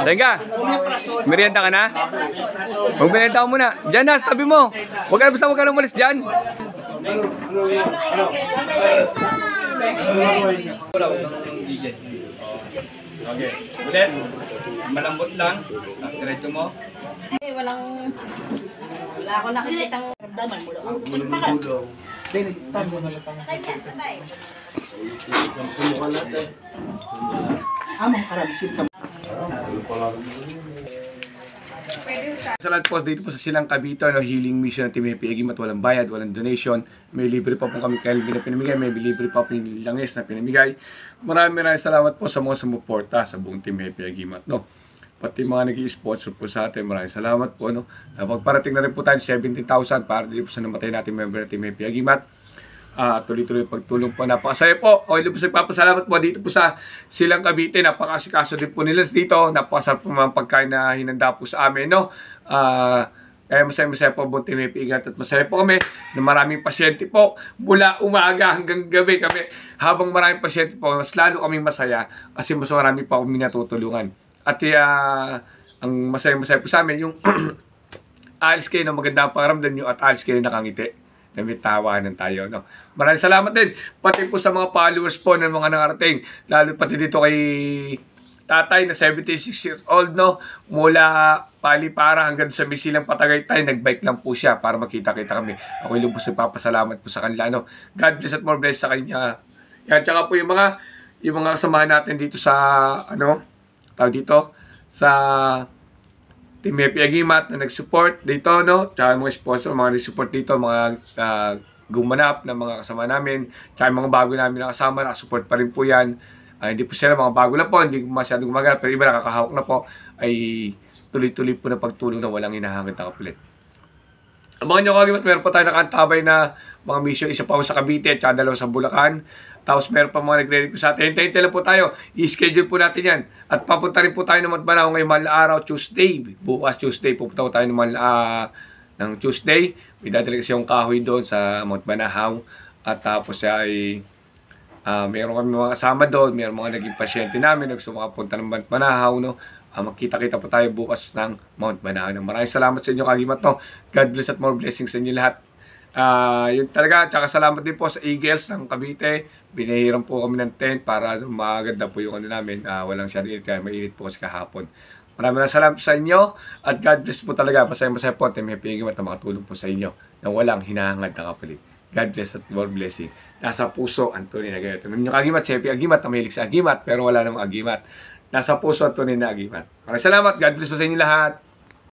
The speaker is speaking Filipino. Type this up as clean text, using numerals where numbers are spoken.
Senga, merienda ka na? Magmerienda ka muna. Diyan na, tabi mo. Huwag ka na basta, huwag ka na umalis dyan. Okay, ulit. Malambot lang. Tapos diretso mo. Wala ako nakikitang ramdaman mo lang. Bulong-bulong. Amang karabisin ka. Sa lahat po dito po sa Silang Cavite, healing mission ng Team Happy Agimat, walang bayad, walang donation. May libre pa po kami Kelvin na pinamigay, may libre pa po yung Langis na pinamigay. Maraming salamat po sa mga sumuporta sa buong Team Happy Agimat, no. Pati mga nag-i-sponsor po sa atin, maraming salamat po, no. Pagparating na rin po tayo 17,000 para dito po sa namatay natin member ng Team Happy Agimat. Tuloy-tuloy pagtulong po, napakasaya po. O po sa papasalamat po dito po sa Silang Cavite, napakasikaso din po nila dito, napakasarap po mga pagkain na hinanda po sa amin, no. Kaya masaya po buong Team Happy Agimat at masaya po kami na maraming pasyente po mula umaga hanggang gabi kami. Habang maraming pasyente po, mas lalo kami masaya kasi mas marami pa kami natutulungan. At ang masaya po sa amin yung alis kayo na maganda ang pakiramdam nyo at alis kayo nakangiti. Na may tawanan tayo, no? Maraming salamat din pati po sa mga followers po ng mga nakarating, lalo pati dito kay tatay na 76 years old, no? Mula Palipara hanggang sa Misilang Patagaytay, nagbike lang po siya para makita-kita kami. Ako'y lubos nagpapasalamat po sa kanila, no? God bless at more bless sa kanya. Yan, tsaka po yung mga kasamahan natin dito sa tawag dito sa Team Happy Agimat na nag-support dito, no? Tsaka mga sponsor, mga nag-support dito, mga gumanap na mga kasama namin. Tsaka mga bago namin na kasama, nakasupport pa rin po yan. Hindi po sila mga bago lang po, hindi masyadong gumaganap, pero iba nakakahawak na po, ay tuloy-tuloy po na pagtulong na walang hinahangad na kapalit. Abangan nyo kagimat, meron pa tayo nakantabay na mga mission, isa pa sa Cavite at dalawa sa Bulacan. Tapos meron pa mga nagre-request sa atin. Hintay-hintay lang po tayo. I-schedule po natin yan. At papunta rin po tayo ng Magbanao ngayong mahal na araw, Tuesday. Bukas Tuesday, pupunta po tayo ng Tuesday. May dadalagasyon kahoy doon sa Mount Banahaw. At tapos ay meron kami mga kasama doon. Meron mga naging pasyente namin. Gusto makapunta ng Mount Banahaw, no? Magkita-kita po tayo bukas ng Mount Banahaw. Maraming salamat sa inyo kagimat, no? God bless at more blessings sa inyo lahat. Yun talaga, tsaka salamat din po sa Eagles ng Cavite. Binahiram po kami ng tent para maganda po yung namin. Walang siya rin, kaya mainit po kasi kahapon. Maraming salamat sa inyo at God bless po talaga. Masaya po at may pingin at makatulong po sa inyo na walang hinahangad na kapalit. God bless at more blessing. Nasa puso ang tunay na ganito. Yung agimat, si Happy Agimat, na mahilig sa agimat, pero wala namang agimat. Nasa puso ang tunay na agimat. Maraming salamat. God bless po sa inyo lahat.